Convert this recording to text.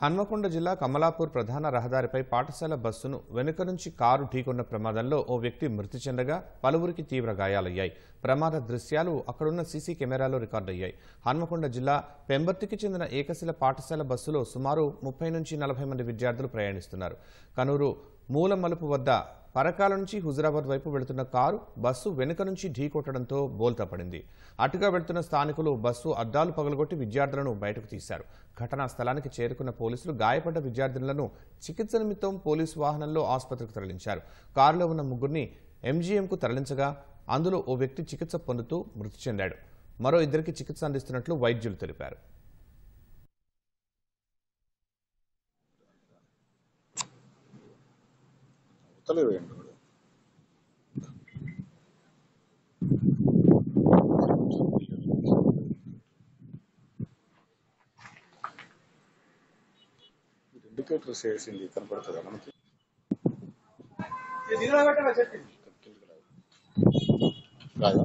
హన్మకొండ జిల్లా కమలాపూర్ ప్రధాన రహదారిపై పాఠశాల బస్సును వెనుక నుంచి కారు ఢీకొన్న ప్రమాదంలో ఓ వ్యక్తి మృతి చెందగా పలువురికి తీవ్ర గాయాలయ్యాయి. ప్రమాద దృశ్యాలు అక్కడున్న సీసీ కెమెరాలో రికార్డయ్యాయి. హన్మకొండ జిల్లా పెంబర్తికి చెందిన ఏకశిల పాఠశాల బస్సులో సుమారు 30 నుంచి 40 మంది విద్యార్థులు ప్రయాణిస్తున్నారు. కనూరు మూల మలుపు వద్ద పరకాల నుంచి హుజురాబాద్ వైపు వెళుతున్న కారు బస్సు వెనుక నుంచి ఢీకొట్టడంతో బోల్తా పడింది. అటుగా వెళ్తున్న స్థానికులు బస్సు అద్దాలు పగలగొట్టి విద్యార్థులను బయటకు తీశారు. ఘటనా స్థలానికి చేరుకున్న పోలీసులు గాయపడ్డ విద్యార్థులను చికిత్స నిమిత్తం పోలీసు వాహనంలో ఆసుపత్రికి తరలించారు. కారులో ఉన్న ముగ్గురిని ఎంజీఎంకు తరలించగా అందులో ఓ వ్యక్తి చికిత్స పొందుతూ మృతి చెందాడు. మరో ఇద్దరికి చికిత్స అందిస్తున్నట్లు వైద్యులు తెలిపారు. ఇండికేటర్స్ వేసింది కనపడుతుందా మనకి? కాదా